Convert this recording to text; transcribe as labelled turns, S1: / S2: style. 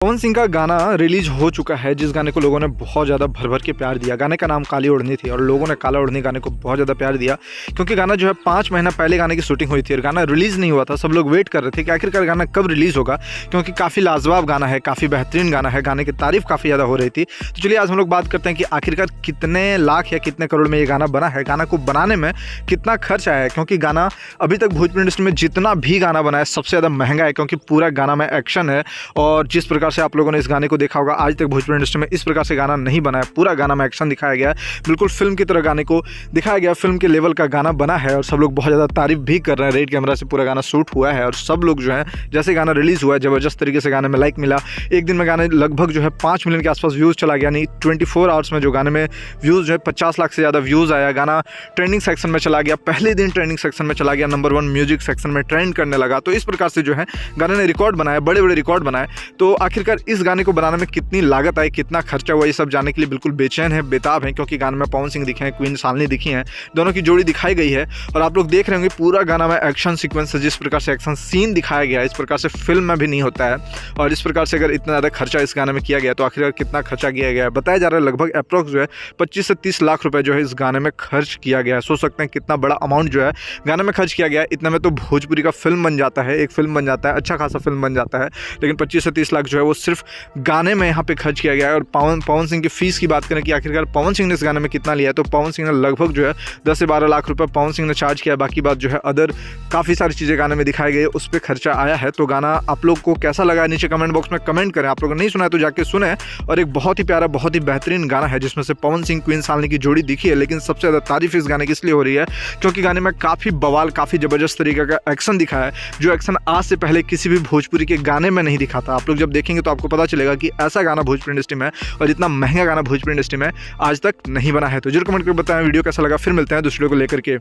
S1: पवन सिंह का गाना रिलीज हो चुका है, जिस गाने को लोगों ने बहुत ज़्यादा भर के प्यार दिया। गाने का नाम काली ओढ़नी थी और लोगों ने काला ओढ़नी गाने को बहुत ज़्यादा प्यार दिया, क्योंकि गाना जो है 5 महीना पहले गाने की शूटिंग हुई थी और गाना रिलीज़ नहीं हुआ था। सब लोग वेट कर रहे थे कि आखिरकार गाना कब रिलीज़ होगा, क्योंकि काफ़ी लाजवाब गाना है, काफ़ी बेहतरीन गाना है, गाने की तारीफ काफ़ी ज़्यादा हो रही थी। तो चलिए आज हम लोग बात करते हैं कि आखिरकार कितने लाख या कितने करोड़ में ये गाना बना है, गाना को बनाने में कितना खर्च आया है। क्योंकि गाना अभी तक भोजपुरी इंडस्ट्री में जितना भी गाना बना है सबसे ज़्यादा महंगा है, क्योंकि पूरा गाना में एक्शन है। और जिस प्रकार से आप लोगों ने इस गाने को देखा होगा, आज तक भोजपुरी इंडस्ट्री में इस प्रकार से गाना नहीं बना है। पूरा गाना में एक्शन दिखाया गया है, बिल्कुल फिल्म की तरह गाने को दिखाया गया, फिल्म के लेवल का गाना बना है और सब लोग बहुत ज़्यादा तारीफ भी कर रहे हैं। रेड कैमरा से पूरा गाना शूट हुआ है और सब लोग जो है, जैसे गाना रिलीज़ हुआ है, ज़बरदस्त तरीके से गाने में लाइक मिला। एक दिन में गाने लगभग जो है 5 मिलियन के आसपास व्यूज़ चला गया, यानी 24 आवर्स में जो गाने में व्यूज़ जो है 50 लाख से ज़्यादा व्यूज़ आया। गाना ट्रेंडिंग सेक्शन में चला गया, पहले दिन ट्रेंडिंग सेक्शन में चला गया, नंबर 1 म्यूजिक सेक्शन में ट्रेंड करने लगा। तो इस प्रकार से जो है गाने ने रिकॉर्ड बनाए, बड़े बड़े रिकॉर्ड बनाए। तो आखिरकार इस गाने को बनाने में कितनी लागत आई, कितना खर्चा हुआ, ये सब जानने के लिए बिल्कुल बेचैन है, बेताब है, क्योंकि गाने में पवन सिंह दिखे हैं, क्वीन शालिनी दिखी हैं, दोनों की जोड़ी दिखाई गई है। और आप लोग देख रहे होंगे पूरा गाना में एक्शन सीक्वेंस है, जिस प्रकार से एक्शन सीन दिखाया गया है, इस प्रकार से फिल्म में भी नहीं होता है। और इस प्रकार से अगर इतना ज़्यादा खर्चा इस गाने में किया गया तो आखिरकार कितना खर्चा किया गया है बताया जा रहा है। लगभग अप्रॉक्स जो है 25 से 30 लाख रुपए जो है इस गाने में खर्च किया गया है। सोच सकते हैं कितना बड़ा अमाउंट जो है गाने में खर्च किया गया है। इतना में तो भोजपुरी का फिल्म बन जाता है, एक फिल्म बन जाता है, अच्छा खासा फिल्म बन जाता है। लेकिन 25 से 30 लाख जो है वो सिर्फ गाने में यहाँ पे खर्च किया गया है। और पवन सिंह की फीस की बात करें कि आखिरकार पवन सिंह ने इस गाने में कितना लिया है, तो पवन सिंह ने लगभग जो है 10 से 12 लाख रुपए पवन सिंह ने चार्ज किया है। बाकी बात जो है अदर काफ़ी सारी चीज़ें गाने में दिखाई गई है, उस पर खर्चा आया है। तो गाना आप लोग को कैसा लगा है नीचे कमेंट बॉक्स में कमेंट करें। आप लोगों ने नहीं सुना है तो जाके सुने। और एक बहुत ही प्यारा, बहुत ही बेहतरीन गाना है, जिसमें से पवन सिंह क्वीन शालिनी की जोड़ी दिखी है। लेकिन सबसे ज़्यादा तारीफ इस गाने की इसलिए हो रही है क्योंकि गाने में काफ़ी बवाल, काफ़ी ज़बरदस्त तरीके का एक्शन दिखा है, जो एक्शन आज से पहले किसी भी भोजपुरी के गाने में नहीं दिखा था। आप लोग जब देखेंगे तो आपको पता चलेगा कि ऐसा गाना भोजपुरी इंडस्ट्री में और इतना महंगा गाना भोजपुरी इंडस्ट्री में आज तक नहीं बना है। तो जरूर कमेंट करके बताएं वीडियो कैसा लगा। फिर मिलते हैं दूसरे को लेकर के।